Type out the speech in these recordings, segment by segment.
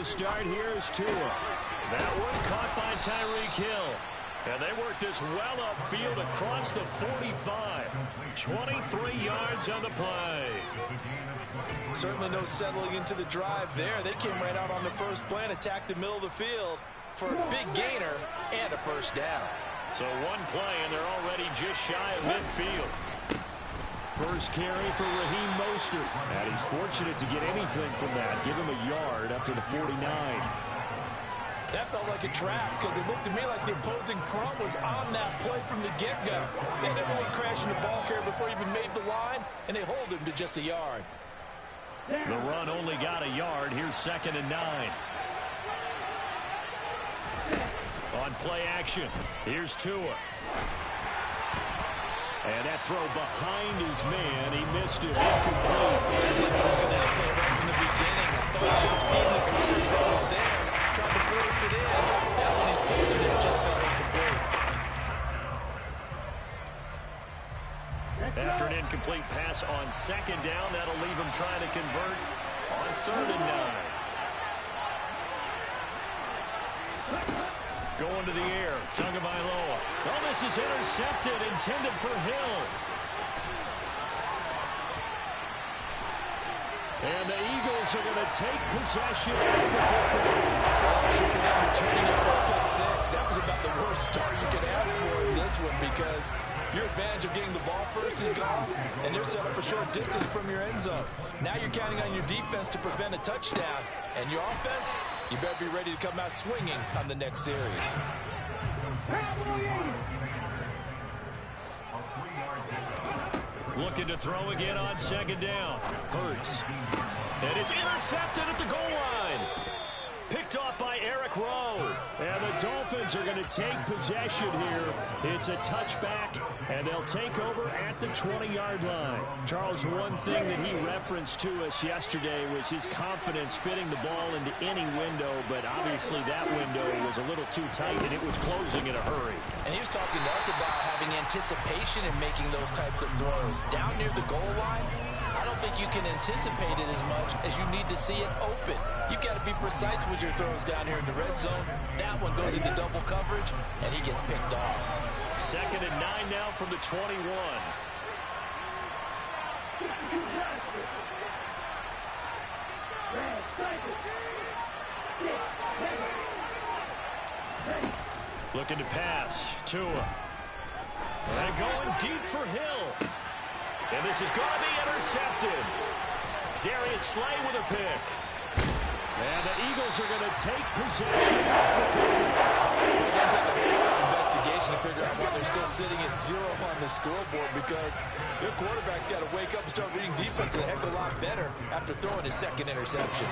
to start here is Tua. That one caught by Tyreek Hill. And they work this well upfield across the 45. 23 yards on the play. Certainly no settling into the drive there. They came right out on the first play and attacked the middle of the field for a big gainer and a first down. So one play, and they're already just shy of midfield. First carry for Raheem Mostert. And he's fortunate to get anything from that. Give him a yard up to the 49. That felt like a trap because it looked to me like the opposing front was on that play from the get-go. They had everyone crashing the ball carrier before he even made the line, and they hold him to just a yard. The run only got a yard. Here's 2nd and 9. On play action, here's Tua. And that throw behind his man, he missed it. Incomplete. That play right from the beginning. I thought he should have seen the coverage that was there. Tried to force it in. That one he's fortunate, just fell incomplete. After an incomplete pass on 2nd down, that'll leave him trying to convert on 3rd and 9. Going to the air, Tagovailoa. Oh, this is intercepted, intended for Hill. And the Eagles are going to take possession of the football. Shipping out, returning it for a pick 6. That was about the worst start you could ask for in this one because your advantage of getting the ball first is gone, and they're set up a short distance from your end zone. Now you're counting on your defense to prevent a touchdown, and your offense, you better be ready to come out swinging on the next series. Looking to throw again on 2nd down. Hurts. And it's intercepted at the goal line. Picked off by Eric Rowe. And the Dolphins are going to take possession here. It's a touchback, and they'll take over at the 20-yard line. Charles, one thing that he referenced to us yesterday was his confidence fitting the ball into any window, but obviously that window was a little too tight, and it was closing in a hurry. And he was talking to us about having anticipation in making those types of throws. Down near the goal line, I don't think you can anticipate it as much as you need to see it open. You've got to be precise with your throws down here in the red zone. That one goes into double coverage, and he gets picked off. 2nd and 9 now from the 21. Looking to pass. Tua. And going deep for Hill. And this is going to be intercepted. Darius Slay with a pick. And the Eagles are going to take possession. Investigation to figure out why they're still sitting at 0 on the scoreboard because their quarterback's got to wake up and start reading defense a heck of a lot better after throwing his 2nd interception.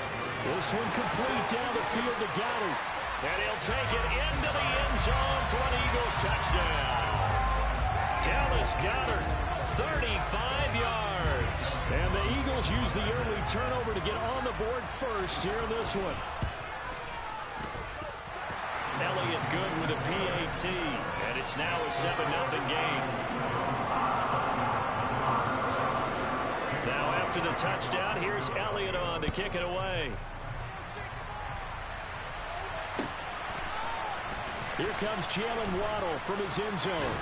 This one complete down the field to Goddard. And he'll take it into the end zone for an Eagles touchdown. Dallas Goedert, 35 yards. And the Eagles use the early turnover to get on the board first here in this one. Elliott good with a PAT. And it's now a 7-0 game. Now after the touchdown, here's Elliott on to kick it away. Here comes Jalen Waddle from his end zone.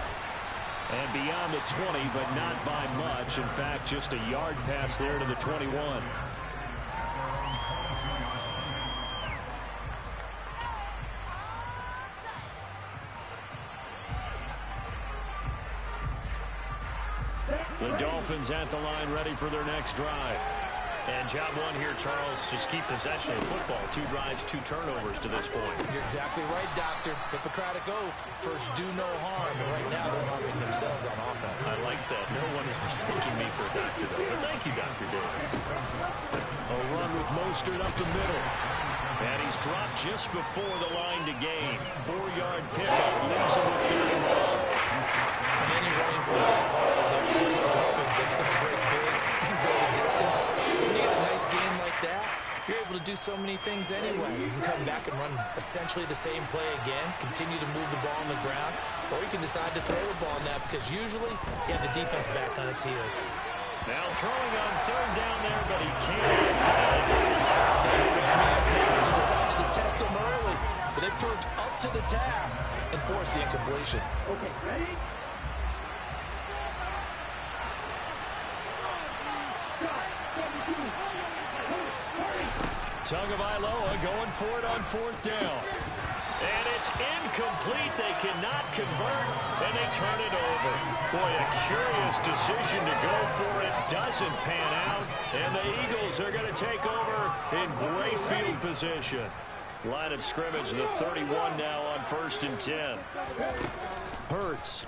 And beyond the 20, but not by much. In fact, just a yard pass there to the 21. The Dolphins at the line ready for their next drive. And job one here, Charles, just keep possession of football. 2 drives, 2 turnovers to this point. You're exactly right, Doctor. Hippocratic oath. First, do no harm. And right now, they're harming themselves on offense. I like that. No one is mistaking me for a doctor, though. But thank you, Dr. Davis. A run with Mostert up the middle. And he's dropped just before the line to gain. 4-yard pickup. Leaves him with 31. Any running play is called. He's hoping that's going to break big and go the distance. When you get a nice game like that, you're able to do so many things anyway. You can come back and run essentially the same play again, continue to move the ball on the ground, or you can decide to throw the ball now because usually you have the defense back on its heels. Now throwing on 3rd down there, but he can't connect. Man coverage and decide situation. Okay, ready? Tagovailoa going for it on 4th down. And it's incomplete. They cannot convert, and they turn it over. Boy, a curious decision to go for it. Doesn't pan out, and the Eagles are going to take over in great field position. Line of scrimmage, the 31 now on 1st and 10. Hurts.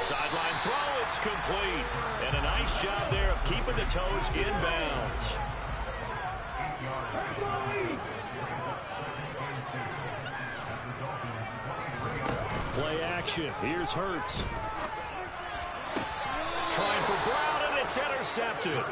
Sideline throw, it's complete. And a nice job there of keeping the toes inbounds. Play action. Here's Hurts. Trying for Brown, and it's intercepted.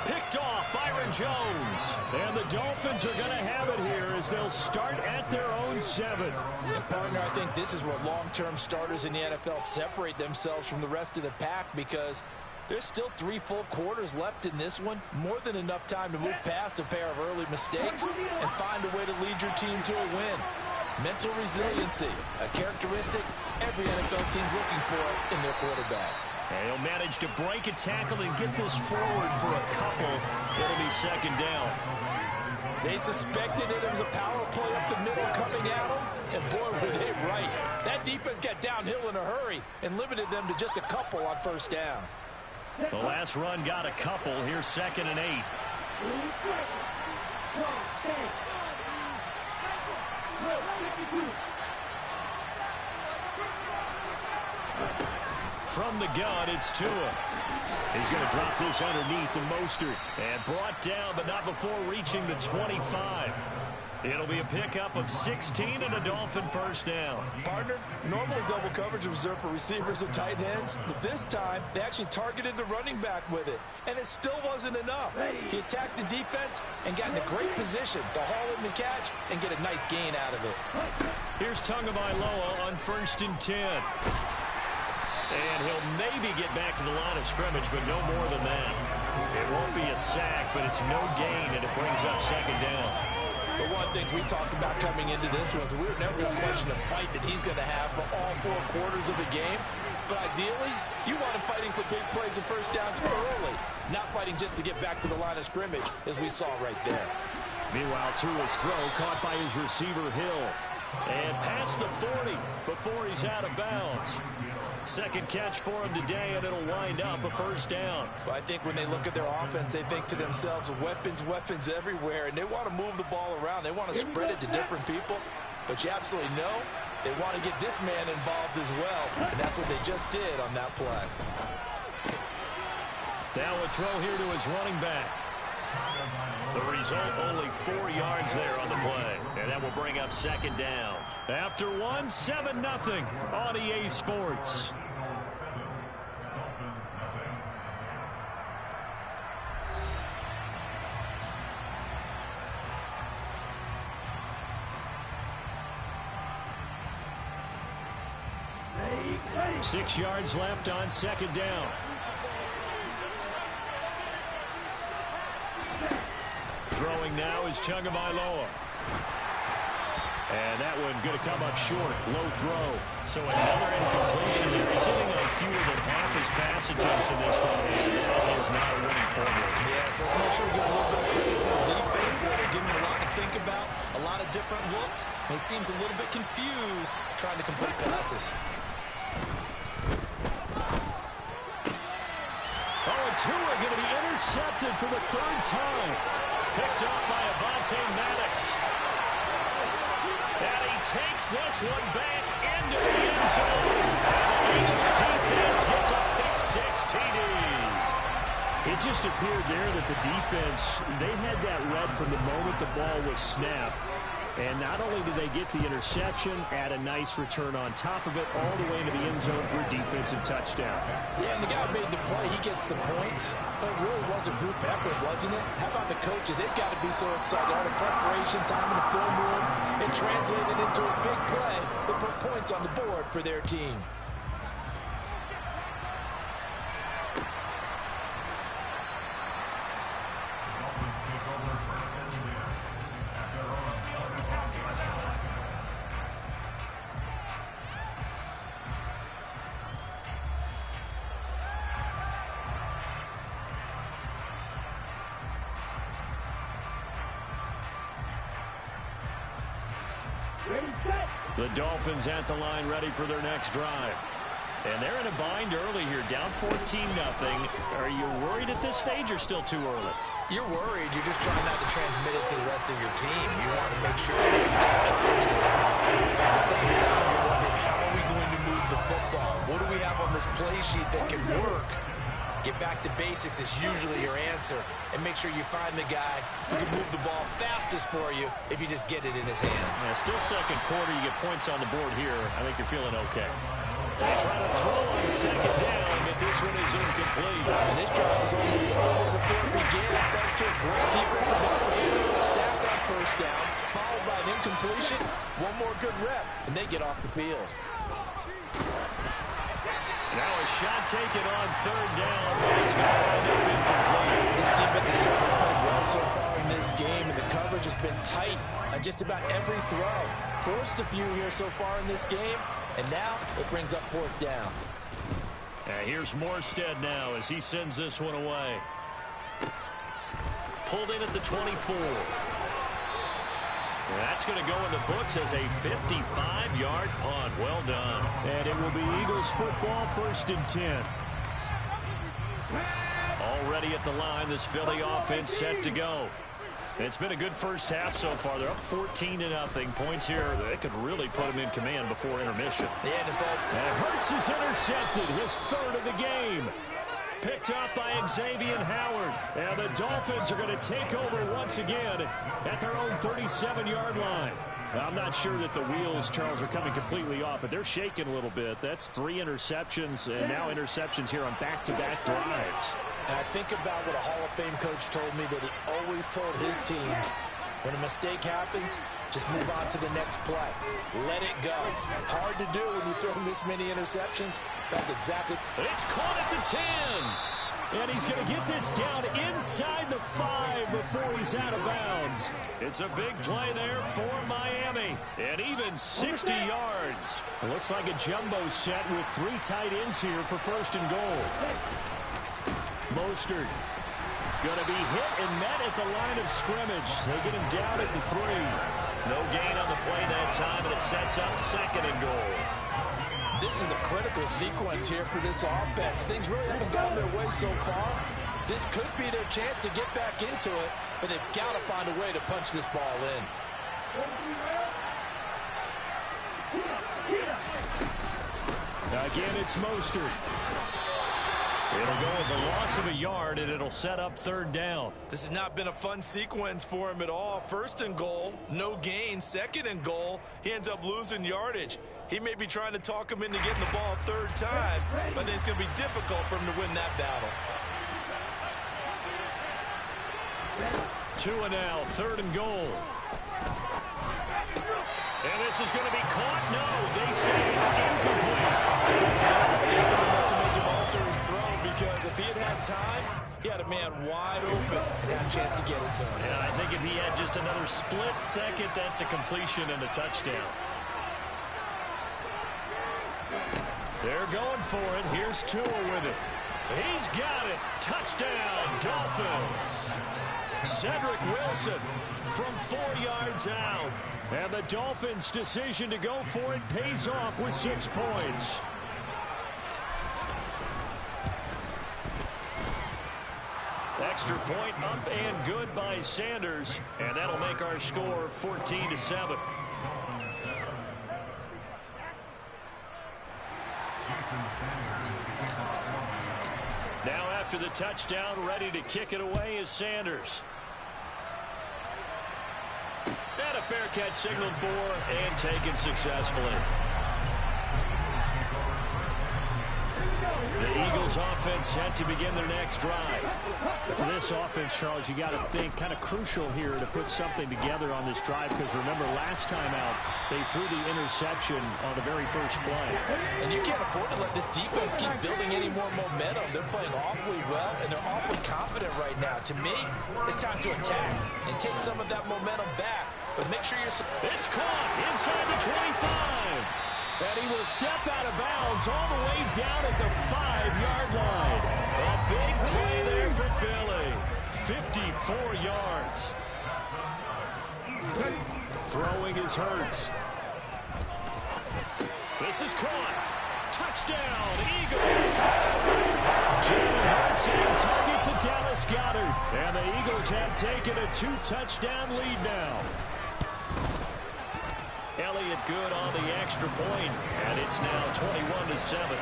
Picked off Byron Jones. And the Dolphins are going to have it here as they'll start at their own 7. And partner, I think this is where long-term starters in the NFL separate themselves from the rest of the pack, because there's still 3 full quarters left in this one. More than enough time to move past a pair of early mistakes and find a way to lead your team to a win. Mental resiliency, a characteristic every NFL team's looking for in their quarterback. And he'll manage to break a tackle and get this forward for a couple. It'll be 2nd down. They suspected it was a power play up the middle coming at them, and boy, were they right. That defense got downhill in a hurry and limited them to just a couple on 1st down. The last run got a couple. Here's 2nd and 8. From the gun, it's Tua. He's going to drop this underneath to Mostert. And brought down, but not before reaching the 25. It'll be a pickup of 16 and a Dolphin 1st down. Partner, normally double coverage is reserved for receivers and tight ends, but this time they actually targeted the running back with it, and it still wasn't enough. He attacked the defense and got in a great position to haul in the catch and get a nice gain out of it. Here's Tagovailoa on 1st and 10. And he'll maybe get back to the line of scrimmage, but no more than that. It won't be a sack, but it's no gain, and it brings up 2nd down. The one thing we talked about coming into this was we were never going to question the fight that he's going to have for all 4 quarters of the game. But ideally, you want him fighting for big plays and 1st downs early, not fighting just to get back to the line of scrimmage, as we saw right there. Meanwhile, Tua's throw caught by his receiver, Hill. And past the 40 before he's out of bounds. 2nd catch for him today, and it'll wind up a 1st down. Well, I think when they look at their offense, they think to themselves, weapons everywhere, and they want to move the ball around. They want to spread it to different people, but you absolutely know they want to get this man involved as well, and that's what they just did on that play. Now a throw here to his running back. The result, only 4 yards there on the play. And that will bring up 2nd down. After 1, 7-0 on EA Sports. Ready. 6 yards left on 2nd down. Throwing now is Tagovailoa. And that one going to come up short. Low throw. So another incompletion there. He's hitting on fewer than half his pass attempts in this one. That is not a winning formula. Yes, let's make sure we give a little bit of credit to the defense. They're giving him a lot to think about, a lot of different looks, and he seems a little bit confused trying to complete passes. Oh, and Tua going to be intercepted for the 3rd time. Picked up by Avonte Maddox. And he takes this one back into the end zone. And the Eagles defense gets a pick 6 TD. It just appeared there that the defense, they had that read from the moment the ball was snapped. And not only did they get the interception, add a nice return on top of it, all the way into the end zone for a defensive touchdown. Yeah, and the guy who made the play, he gets the points. But it really was a group effort, wasn't it? How about the coaches? They've got to be so excited. All the preparation, time in the film room, it translated into a big play that put points on the board for their team. The Dolphins at the line ready for their next drive. And they're in a bind early here, down 14-0. Are you worried at this stage or still too early? You're worried. You're just trying not to transmit it to the rest of your team. You want to make sure they stay positive. At the same time, you're wondering, how are we going to move the football? What do we have on this play sheet that can work? Get back to basics is usually your answer. And make sure you find the guy who can move the ball fastest for you if you just get it in his hands. Yeah, still second quarter. You get points on the board here. I think you're feeling okay. They try to throw on second down, but this one is incomplete. And this drive is almost over before it began, thanks to a great defensive effort. Sack on first down, followed by an incompletion. One more good rep, and they get off the field. Now a shot taken on third down, but it's going to end up incomplete. This defense has certainly played well so far in this game, and the coverage has been tight on just about every throw. Forced a few here so far in this game, and now it brings up fourth down. Here's Morstead now as he sends this one away. Pulled in at the 24. That's going to go in the books as a 55-yard punt. Well done. And it will be Eagles football, 1st and 10. Already at the line, this Philly offense set to go. It's been a good first half so far. They're up 14-0. Points here, they could really put them in command before intermission. Yeah, and it's all... And Hurts is intercepted, his 3rd of the game. Picked up by Xavier Howard. And the Dolphins are going to take over once again at their own 37-yard line. I'm not sure that the wheels, Charles, are coming completely off, but they're shaking a little bit. That's 3 interceptions, and now interceptions here on back-to-back drives. And I think about what a Hall of Fame coach told me, that he always told his teams, when a mistake happens, just move on to the next play. Let it go. Hard to do when you throw this many interceptions. That's exactly... It's caught at the 10. And he's going to get this down inside the 5 before he's out of bounds. It's a big play there for Miami. And even 60 yards. It looks like a jumbo set with 3 tight ends here for 1st and goal. Mostert going to be hit and met at the line of scrimmage. They get him down at the 3. No gain on the play that time, and it sets up 2nd and goal. This is a critical sequence here for this offense. Things really haven't gone their way so far. This could be their chance to get back into it, but they've got to find a way to punch this ball in. Again, it's Mostert. It'll go as a loss of a yard, and it'll set up 3rd down. This has not been a fun sequence for him at all. 1st and goal, no gain. 2nd and goal, he ends up losing yardage. He may be trying to talk him into getting the ball 3rd time, but then it's going to be difficult for him to win that battle. 2 and now, 3rd and goal. And this is going to be caught. No, they say it's incomplete. That was difficult enough to make him alter his throw, because if he had had time, he had a man wide open and had a chance to get it to him. And I think if he had just another split second, that's a completion and a touchdown. They're going for it. Here's Tua with it. He's got it. Touchdown, Dolphins. Cedric Wilson from 4 yards out. And the Dolphins' decision to go for it pays off with 6 points. Extra point up and good by Sanders. And that'll make our score 14-7. Now after the touchdown, ready to kick it away is Sanders. And a fair catch signaled for and taken successfully. The Eagles offense set to begin their next drive. But for this offense, Charles, you got to think kind of crucial here to put something together on this drive, because remember last time out they threw the interception on the very first play. And you can't afford to let this defense keep building any more momentum. They're playing awfully well, and they're awfully confident right now. To me, it's time to attack and take some of that momentum back. But make sure you're... It's caught inside the 25. And he will step out of bounds all the way down at the 5-yard line. A big play there for Philly. 54 yards. Throwing is Hurts. This is caught. Touchdown, Eagles. Jalen Hurts on target to Dallas Goedert. And the Eagles have taken a 2-touchdown lead now. Elliott good on the extra point, and it's now 21-7.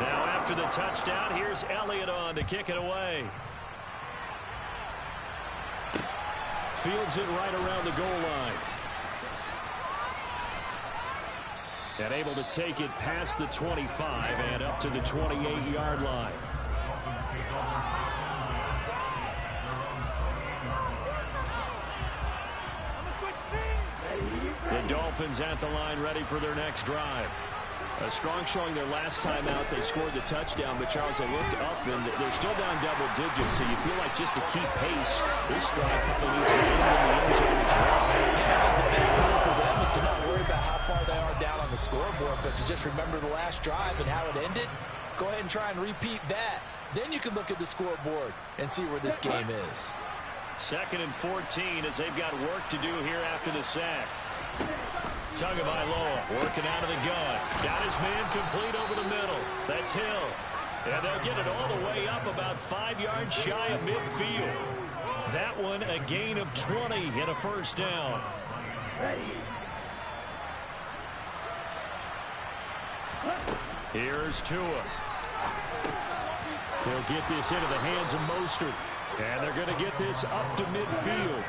Now after the touchdown, here's Elliott on to kick it away. Fields it right around the goal line. And able to take it past the 25 and up to the 28-yard line. The Dolphins at the line ready for their next drive. A strong showing their last time out. They scored the touchdown, but Charles, they looked up and they're still down double digits, so you feel like just to keep pace, this drive probably needs to end in the end zone as well. Yeah, I think the best move for them is to not worry about how far they are down on the scoreboard, but to just remember the last drive and how it ended. Go ahead and try and repeat that. Then you can look at the scoreboard and see where this game is. 2nd and 14 as they've got work to do here after the sack. Tagovailoa working out of the gun. Got his man complete over the middle. That's Hill. And they'll get it all the way up about 5 yards shy of midfield. That one a gain of 20 and a first down. Here's Tua. He'll get this into the hands of Mostert. And they're going to get this up to midfield.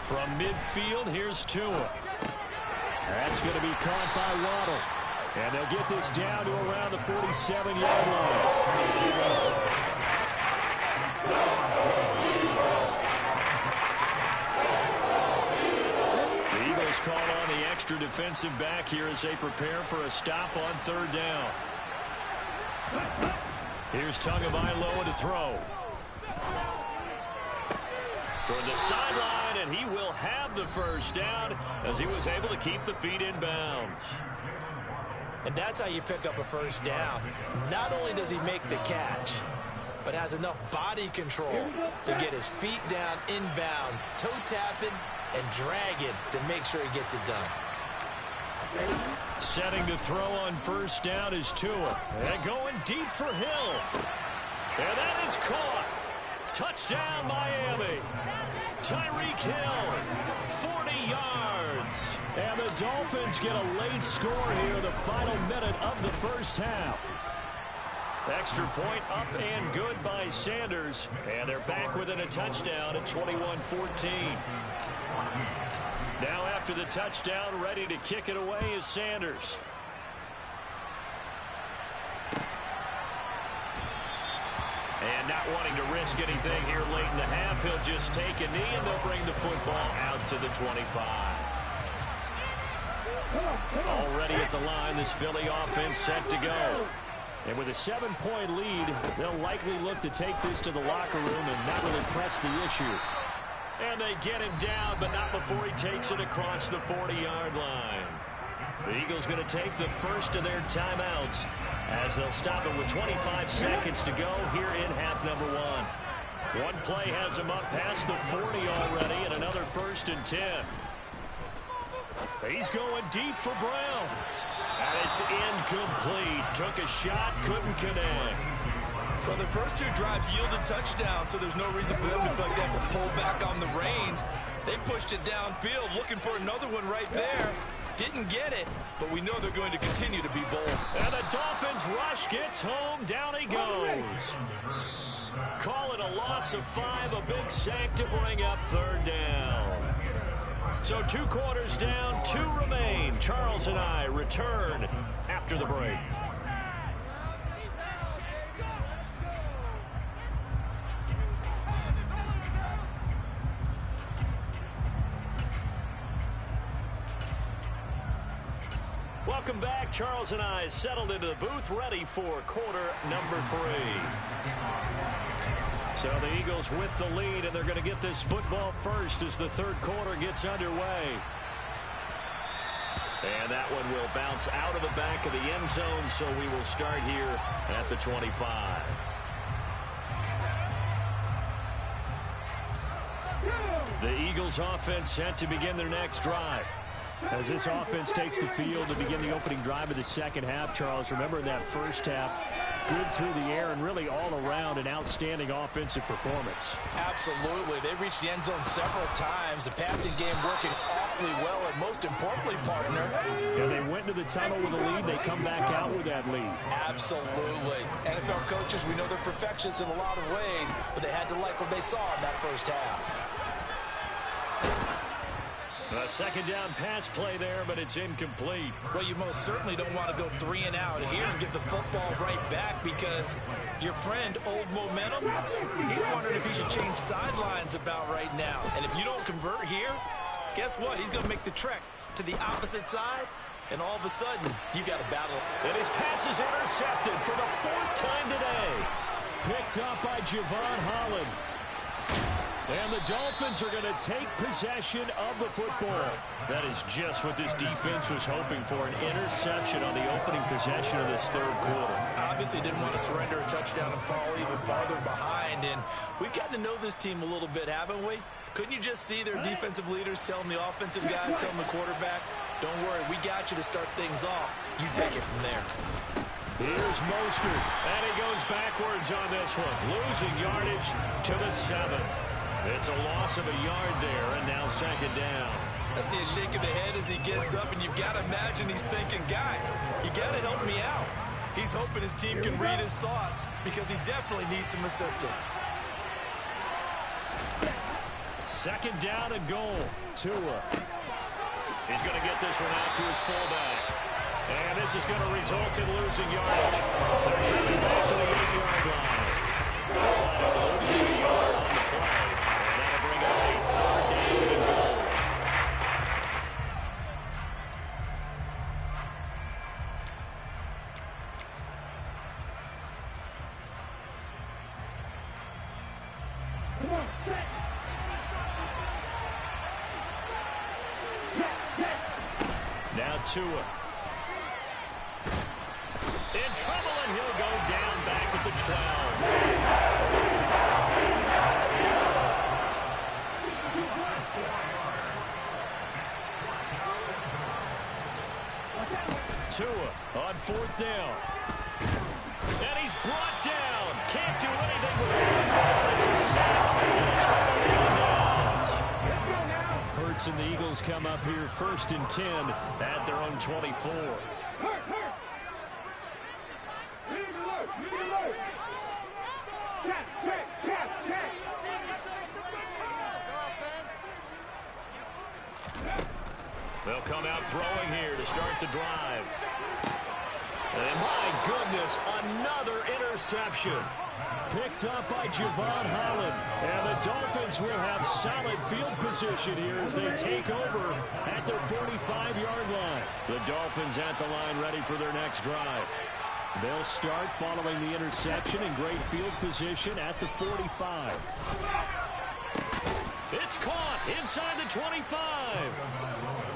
From midfield, here's Tua. That's going to be caught by Waddle. And they'll get this down to around the 47-yard line. The Eagles call on the extra defensive back here as they prepare for a stop on 3rd down. Here's Tagovailoa to throw. Toward the sideline, and he will have the first down as he was able to keep the feet in bounds. And that's how you pick up a first down. Not only does he make the catch, but has enough body control to get his feet down in bounds, toe tapping and dragging to make sure he gets it done. Setting to throw on 1st down is Tua. And going deep for Hill. And that is caught. Touchdown, Miami. Tyreek Hill, 40 yards. And the Dolphins get a late score here, the final minute of the first half. Extra point up and good by Sanders. And they're back within a touchdown at 21-14. Now after the touchdown, ready to kick it away is Sanders. And not wanting to risk anything here late in the half, he'll just take a knee and they'll bring the football out to the 25. Already at the line, this Philly offense set to go. And with a 7-point lead, they'll likely look to take this to the locker room and not really press the issue. And they get him down, but not before he takes it across the 40-yard line. The Eagles going to take the first of their timeouts as they'll stop it with 25 seconds to go here in half number 1. One play has him up past the 40 already, and another 1st and 10. He's going deep for Brown. And it's incomplete. Took a shot, couldn't connect. Well, the first 2 drives yielded touchdowns, so there's no reason for them to feel like they have to pull back on the reins. They pushed it downfield, looking for another one right there. Didn't get it, but we know they're going to continue to be bold. And the Dolphins rush gets home. Down he goes. Call it a loss of 5, a big sack to bring up 3rd down. So 2 quarters down, 2 remain. Charles and I return after the break. Welcome back. Charles and I settled into the booth, ready for quarter number 3. So the Eagles with the lead, and they're going to get this football first as the 3rd quarter gets underway. And that one will bounce out of the back of the end zone, so we will start here at the 25. The Eagles offense set to begin their next drive. As this offense takes the field to begin the opening drive of the second half, Charles, remember in that first half, good through the air and really all around an outstanding offensive performance. Absolutely. They reached the end zone several times. The passing game working awfully well, and most importantly, partner. Yeah, they went to the tunnel with a lead. They come back out with that lead. Absolutely. NFL coaches, we know they're perfectionists in a lot of ways, but they had to like what they saw in that first half. A second down pass play there, but it's incomplete. Well, you most certainly don't want to go 3 and out here and give the football right back, because your friend, Old Momentum, he's wondering if he should change sidelines about right now. And if you don't convert here, guess what? He's going to make the trek to the opposite side, and all of a sudden, you got a battle. And his pass is intercepted for the 4th time today. Picked up by Javon Holland. And the Dolphins are going to take possession of the football. That is just what this defense was hoping for, an interception on the opening possession of this third quarter. Obviously didn't want to surrender a touchdown and fall even farther behind. And we've gotten to know this team a little bit, haven't we? Couldn't you just see their defensive leaders telling the offensive guys, telling the quarterback, don't worry, we got you to start things off. You take it from there. Here's Mostert, and he goes backwards on this one, losing yardage to the 7. It's a loss of a yard there, and now second down. I see a shake of the head as he gets up, and you've got to imagine he's thinking, guys, you got to help me out. He's hoping his team can read his thoughts, because he definitely needs some assistance. Second down and goal. Tua. He's going to get this one out to his fullback. And this is going to result in losing yardage. They're driven back to the 8-yard line. Losing a yard on the play. And that'll bring up a 3rd down and goal. Now Tua. In trouble, and he'll go down back at the 12. Tua on 4th down. And he's brought down. Can't do anything with it. It's a sack. And a turnover on downs. Hurts and the Eagles come up here 1st and 10 at their own 24. They'll come out throwing here to start the drive. And my goodness, another interception. Picked up by Javon Holland. And the Dolphins will have solid field position here as they take over at their 45-yard line. The Dolphins at the line ready for their next drive. They'll start following the interception in great field position at the 45. It's caught inside the 25.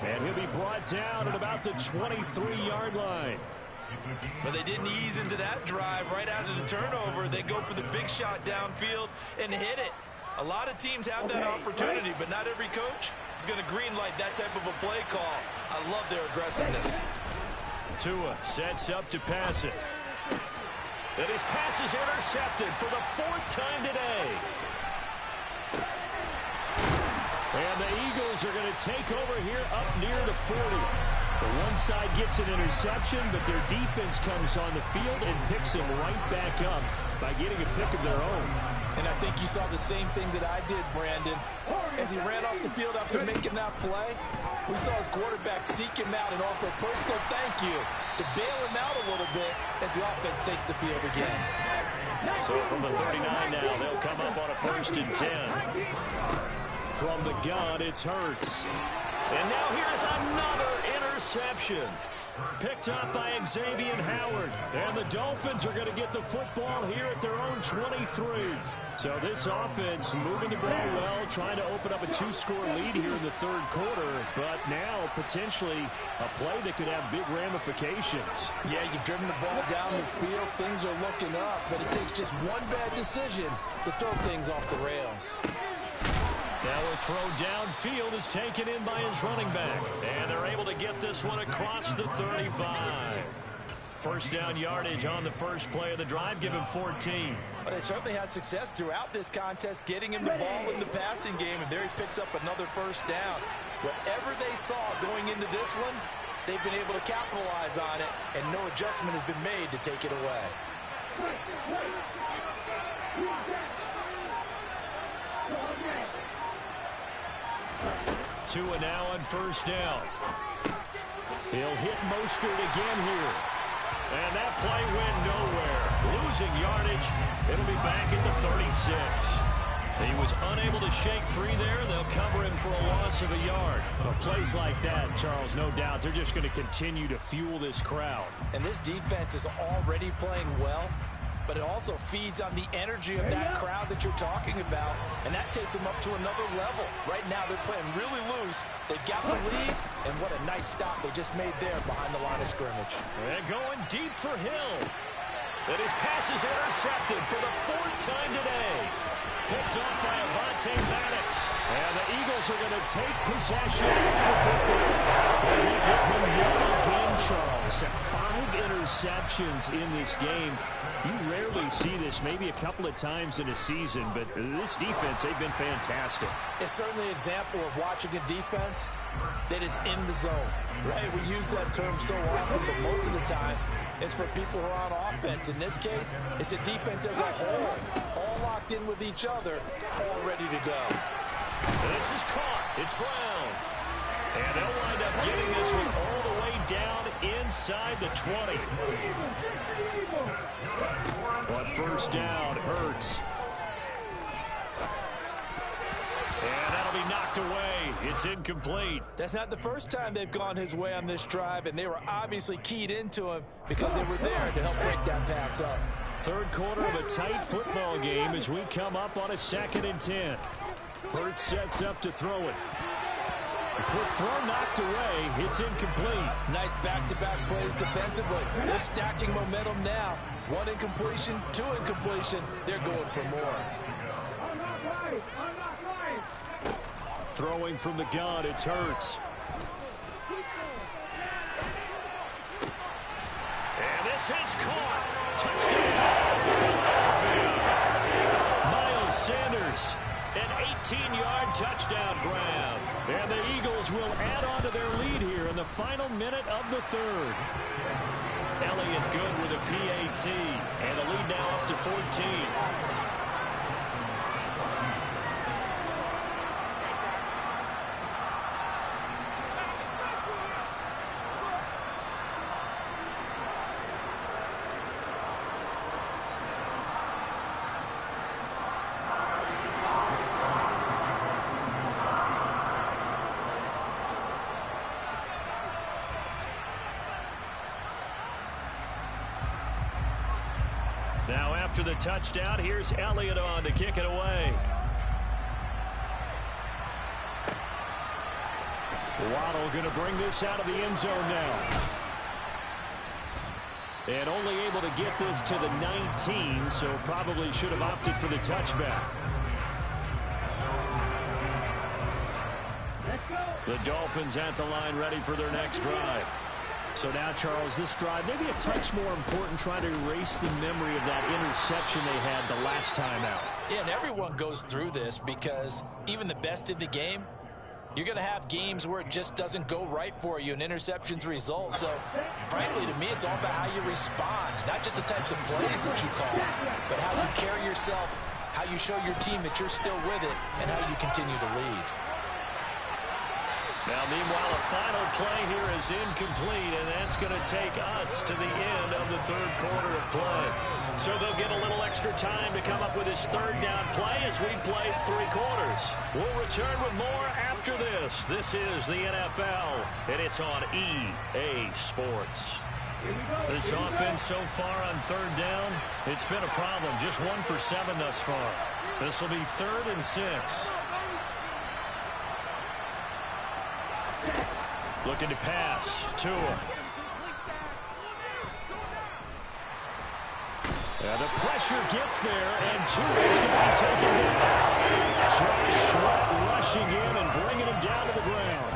And he'll be brought down at about the 23-yard line. But they didn't ease into that drive right out of the turnover. They go for the big shot downfield and hit it. A lot of teams have that opportunity, but not every coach is going to greenlight that type of a play call. I love their aggressiveness. Tua sets up to pass it. And his pass is intercepted for the 4th time today. And the Eagles are going to take over here up near the 40. The one side gets an interception, but their defense comes on the field and picks him right back up by getting a pick of their own. And I think you saw the same thing that I did, Brandon. As he ran off the field after making that play, we saw his quarterback seek him out and offer a personal thank you to bail him out a little bit as the offense takes the field again. So from the 39 now, they'll come up on a 1st and 10. From the gun, it's Hurts. And now here's another interception. Picked up by Xavier Howard. And the Dolphins are going to get the football here at their own 23. So this offense moving the ball well, trying to open up a 2-score lead here in the 3rd quarter. But now potentially a play that could have big ramifications. Yeah, you've driven the ball down the field. Things are looking up, but it takes just one bad decision to throw things off the rails. Now a throw downfield is taken in by his running back. And they're able to get this one across the 35. First down yardage on the first play of the drive, give him 14. Well, they certainly had success throughout this contest, getting him the ball in the passing game, and there he picks up another first down. Whatever they saw going into this one, they've been able to capitalize on it, and no adjustment has been made to take it away. Tua now on first down. He'll hit Mostert again here. And that play went nowhere. Losing yardage. It'll be back at the 36. He was unable to shake free there. They'll cover him for a loss of a yard. Well, plays like that, Charles, no doubt, they're just going to continue to fuel this crowd. And this defense is already playing well, but it also feeds on the energy of that crowd that you're talking about, and that takes them up to another level. Right now, they're playing really loose. They've got the lead, and what a nice stop they just made there behind the line of scrimmage. And going deep for Hill. And his pass is intercepted for the fourth time today. Picked off by Avonte Maddox. And the Eagles are going to take possession of the football. And they give him yet again, Charles. 5 interceptions in this game. You rarely see this, maybe a couple of times in a season, but this defense, they've been fantastic. It's certainly an example of watching a defense that is in the zone, right? We use that term so often, but most of the time, it's for people who are on offense. In this case, it's a defense as a whole, all locked in with each other, all ready to go. This is caught. It's Brown. And they'll wind up getting this one all the way down inside the 20. But first down, Hurts. And that'll be knocked away. It's incomplete. That's not the first time they've gone his way on this drive, and they were obviously keyed into him because they were there to help break that pass up. Third quarter of a tight football game as we come up on a 2nd and 10. Hurts sets up to throw it. Quick throw knocked away. It's incomplete. Nice back-to-back plays defensively. They're stacking momentum now. 1 incompletion, 2 incompletion. They're going for more. Throwing from the gun, it's Hurts. And this is caught. Touchdown, Philadelphia. Miles Sanders, an 18-yard touchdown grab. And the Eagles will add on to their lead here in the final minute of the 3rd. Elliott good with a PAT. And the lead now up to 14. Now after the touchdown, here's Elliott on to kick it away. Waddle going to bring this out of the end zone now. And only able to get this to the 19, so probably should have opted for the touchback. The Dolphins at the line ready for their next drive. So now, Charles, this drive maybe a touch more important, trying to erase the memory of that interception they had the last time out. Yeah, and everyone goes through this because even the best in the game, you're going to have games where it just doesn't go right for you and interceptions result. So, frankly, to me, it's all about how you respond, not just the types of plays that you call, but how you carry yourself, how you show your team that you're still with it, and how you continue to lead. Now, meanwhile, a final play here is incomplete, and that's going to take us to the end of the 3rd quarter of play. So they'll get a little extra time to come up with his 3rd down play as we play 3 quarters. We'll return with more after this. This is the NFL, and it's on EA Sports. This offense so far on 3rd down, it's been a problem. Just 1 for 7 thus far. This will be 3rd and 6. Looking to pass. Tua. And the pressure gets there, and Tua's going to be taken down. Josh Sweat rushing in and bringing him down to the ground.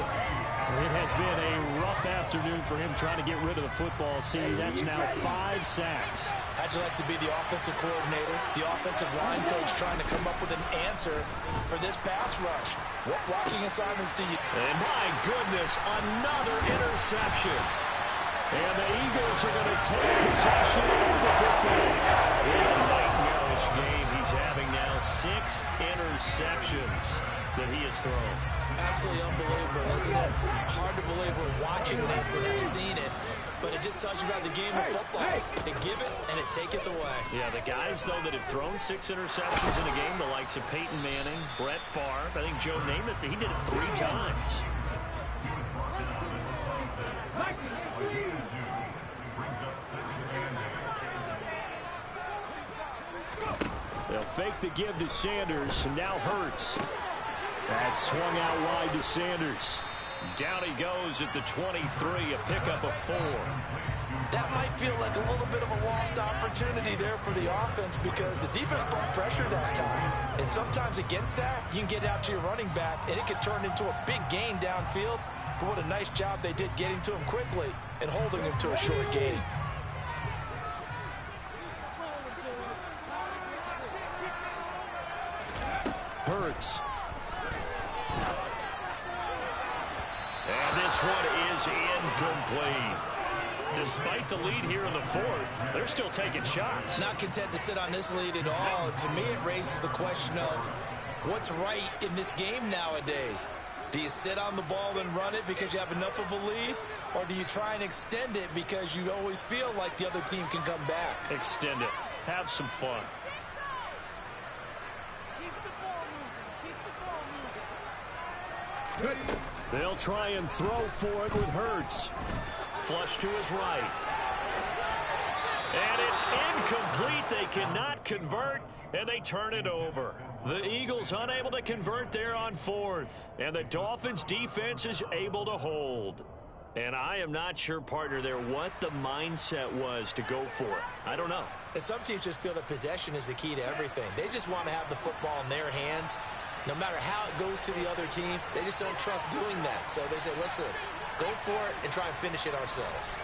It has been a rough afternoon for him trying to get rid of the football. See, that's now 5 sacks. How'd you like to be the offensive coordinator, the offensive line coach trying to come up with an answer for this pass rush? What blocking assignments do you... And my goodness, another interception. And the Eagles are going to take possession of the football. In a nightmarish game, he's having now 6 interceptions that he has thrown. Absolutely unbelievable, isn't it? Hard to believe we're watching this and have seen it, but it just tells you about the game of football. They give it and it taketh away. Yeah, the guys, though, that have thrown 6 interceptions in a game, the likes of Peyton Manning, Brett Favre, I think Joe Namath, he did it 3 times. They'll fake the give to Sanders, and now Hurts. That's swung out wide to Sanders. Down he goes at the 23, a pickup of 4. That might feel like a little bit of a lost opportunity there for the offense because the defense brought pressure that time. And sometimes against that, you can get out to your running back, and it could turn into a big gain downfield. But what a nice job they did getting to him quickly and holding him to a short gain. Hurts. And this one is incomplete. Despite the lead here in the 4th, they're still taking shots. Not content to sit on this lead at all. To me, it raises the question of what's right in this game nowadays. Do you sit on the ball and run it because you have enough of a lead? Or do you try and extend it because you always feel like the other team can come back? Extend it. Have some fun. They'll try and throw for it with Hurts. Flush to his right. And it's incomplete. They cannot convert, and they turn it over. The Eagles unable to convert there on 4th. And the Dolphins defense is able to hold. And I am not sure, partner, there what the mindset was to go for it. I don't know. And some teams just feel that possession is the key to everything. They just want to have the football in their hands. No matter how it goes to the other team, they just don't trust doing that. So they say, listen, go for it and try and finish it ourselves.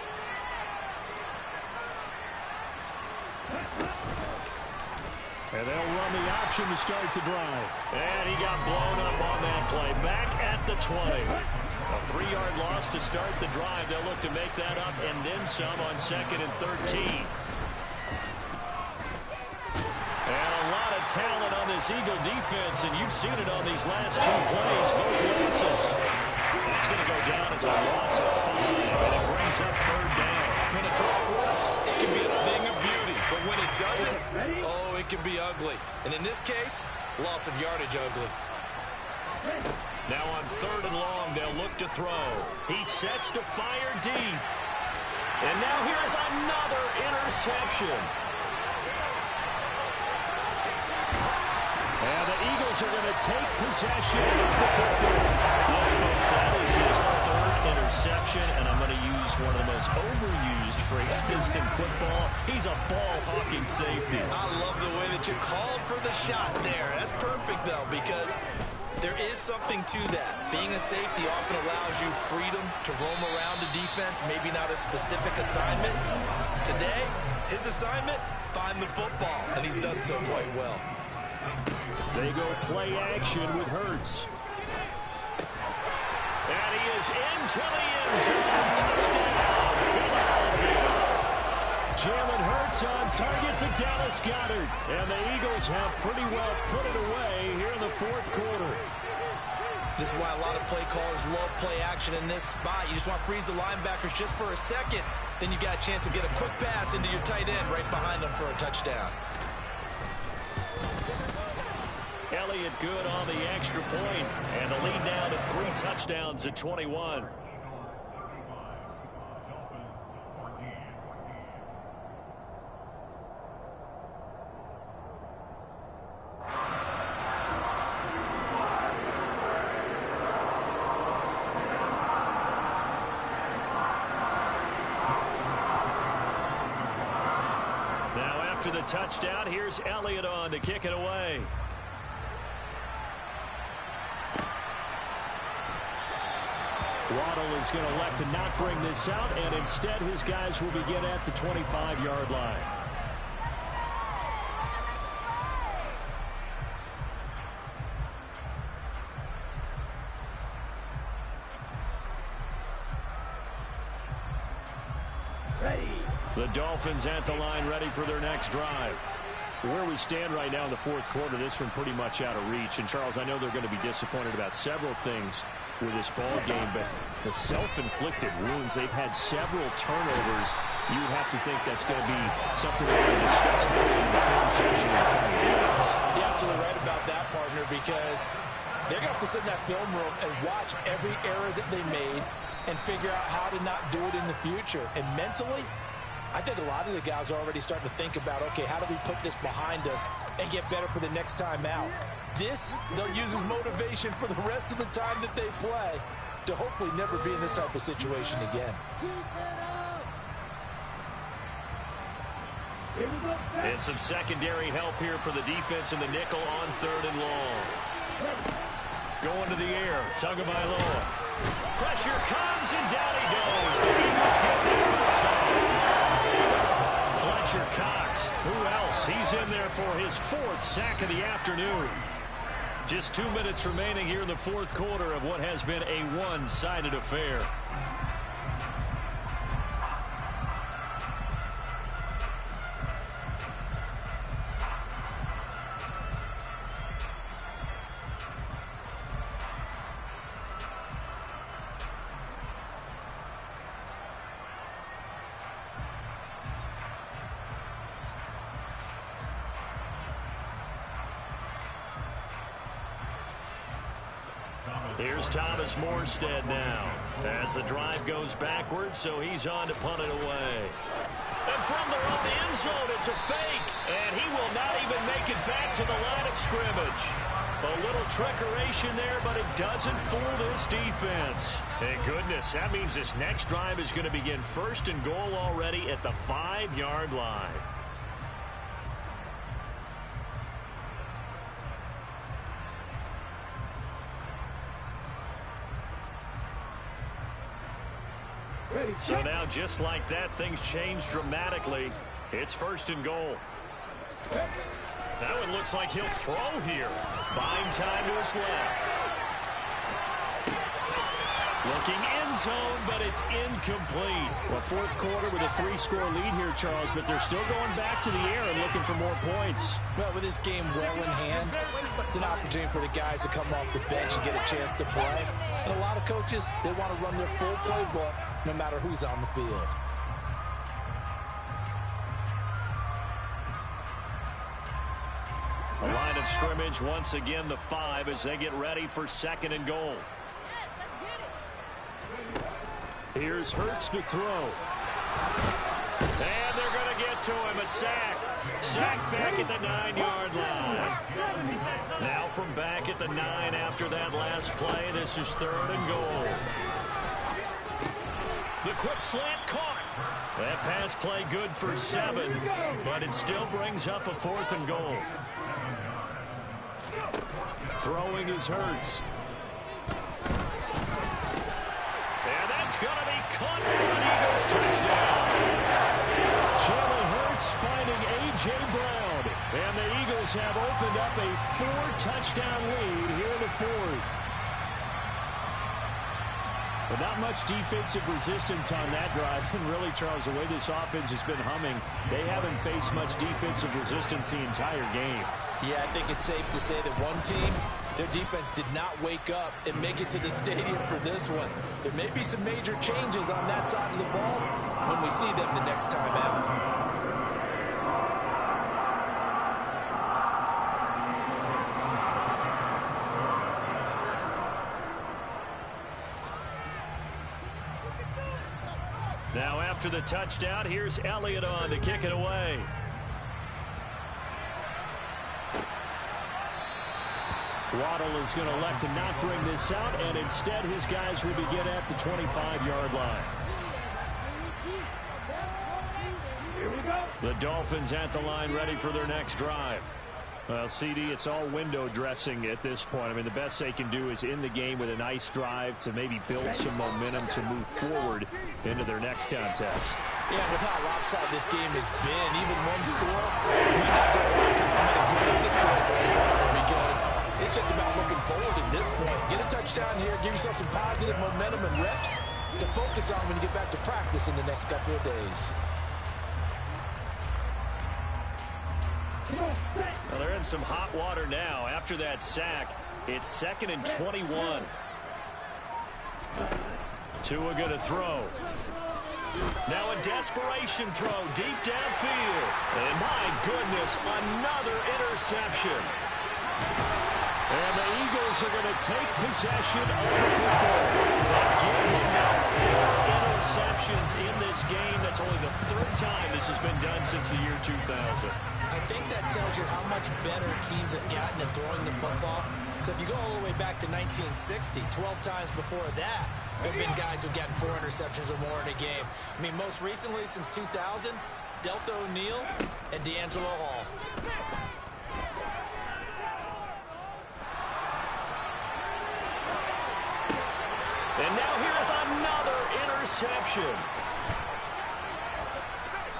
And they'll run the option to start the drive. And he got blown up on that play. Back at the 20. A 3-yard loss to start the drive. They'll look to make that up and then some on 2nd and 13. And a lot of talent on this Eagle defense, and you've seen it on these last 2 plays, both losses. That's going to go down as a loss of 5, and it brings up 3rd down. When a draw works, it can be a thing of beauty. But when it doesn't, oh, it can be ugly. And in this case, loss of yardage ugly. Now on 3rd and long, they'll look to throw. He sets to fire deep. And now here's another interception. And the Eagles are going to take possession of the football. Yes, folks, that is his 3rd interception, and I'm going to use one of the most overused phrases in football. He's a ball-hawking safety. I love the way that you called for the shot there. That's perfect, though, because there is something to that. Being a safety often allows you freedom to roam around the defense, maybe not a specific assignment. Today, his assignment, find the football, and he's done so quite well. They go play action with Hurts. And he is into the end zone. Touchdown, Philadelphia. Jalen Hurts on target to Dallas Goedert. And the Eagles have pretty well put it away here in the 4th quarter. This is why a lot of play callers love play action in this spot. You just want to freeze the linebackers just for a second. Then you got a chance to get a quick pass into your tight end right behind them for a touchdown. Elliott good on the extra point, and the lead now to 3 touchdowns at 21. after the touchdown, here's Elliott on to kick it away. Waddle is going to elect to not bring this out, and instead his guys will begin at the 25-yard line. The Dolphins at the line ready for their next drive. Where we stand right now in the fourth quarter, this one pretty much out of reach. And, Charles, I know they're going to be disappointed about several things with this ball game, but the self-inflicted wounds, they've had several turnovers. You would have to think that's going to be something we're going to discuss in the film session in the coming games. You're absolutely right about that, partner, because they're going to have to sit in that film room and watch every error that they made and figure out how to not do it in the future. And mentally, I think a lot of the guys are already starting to think about, okay, how do we put this behind us and get better for the next time out? This, they'll use as motivation for the rest of the time that they play to hopefully never be in this type of situation again. And some secondary help here for the defense in the nickel on 3rd and long. Going to the air, Tagovailoa. Pressure comes, and down he goes. The Eagles get there for the sack. Fletcher Cox, who else? He's in there for his 4th sack of the afternoon. Just 2 minutes remaining here in the fourth quarter of what has been a one-sided affair. Here's Thomas Morstead now as the drive goes backwards, so he's on to punt it away. And from their own end zone, it's a fake, and he will not even make it back to the line of scrimmage. A little trickeration there, but it doesn't fool this defense. Thank goodness, that means this next drive is going to begin 1st and goal already at the 5-yard line. So now, just like that, things change dramatically. It's 1st and goal. That one looks like he'll throw here. Buying time to his left. Looking end zone, but it's incomplete. Well, fourth quarter with a 3-score lead here, Charles, but they're still going back to the air and looking for more points. Well, with this game well in hand, it's an opportunity for the guys to come off the bench and get a chance to play. And a lot of coaches, they want to run their full playbook no matter who's on the field. A line of scrimmage once again, the 5, as they get ready for 2nd and goal. Here's Hurts to throw. And they're going to get to him, a sack. Sack back at the 9-yard line. Now from back at the 9 after that last play, this is 3rd and goal. The quick slant caught. That pass play good for 7, but it still brings up a 4th and goal. Throwing is Hurts. And that's going to be caught for an Eagles touchdown. Jalen Hurts finding A.J. Brown. And the Eagles have opened up a 4-touchdown lead here in the 4th. But not much defensive resistance on that drive. And really, Charles, the way this offense has been humming, they haven't faced much defensive resistance the entire game. Yeah, I think it's safe to say that one team, their defense did not wake up and make it to the stadium for this one. There may be some major changes on that side of the ball when we see them the next time out. Now after the touchdown, here's Elliott on to kick it away. Waddle is going to elect to not bring this out, and instead his guys will begin at the 25-yard line. The Dolphins at the line, ready for their next drive. Well, CD, it's all window dressing at this point. I mean, the best they can do is in the game with a nice drive to maybe build some momentum to move forward into their next contest. Yeah, with how lopsided this game has been, even one score, we have to come in good on the scoreboard because it's just about looking forward at this point. Get a touchdown here, give yourself some positive momentum and reps to focus on when you get back to practice in the next couple of days. Well, they're in some hot water now. After that sack, it's 2nd and 21. Tua going to throw. Now a desperation throw deep downfield. And my goodness, another interception. And the Eagles are going to take possession of the football. Give them now 4 interceptions in this game. That's only the 3rd time this has been done since the year 2000. I think that tells you how much better teams have gotten at throwing the football. If you go all the way back to 1960, 12 times before that, there have been guys who've gotten 4 interceptions or more in a game. I mean, most recently, since 2000, Delta O'Neal and D'Angelo Hall. And now here's another interception.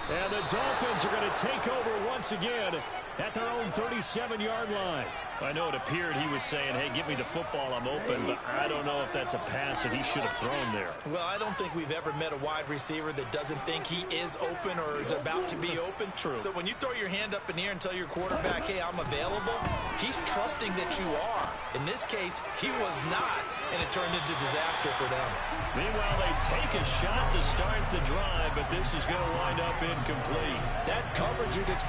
And the Dolphins are going to take over once again at their own 37-yard line. I know it appeared he was saying, hey, give me the football, I'm open, but I don't know if that's a pass that he should have thrown there. Well, I don't think we've ever met a wide receiver that doesn't think he is open or is about to be open. True. So when you throw your hand up in the air and tell your quarterback, hey, I'm available, he's trusting that you are. In this case, he was not, and it turned into disaster for them. Meanwhile, they take a shot to start the drive, but this is going to wind up incomplete. That's coverage you'd expect.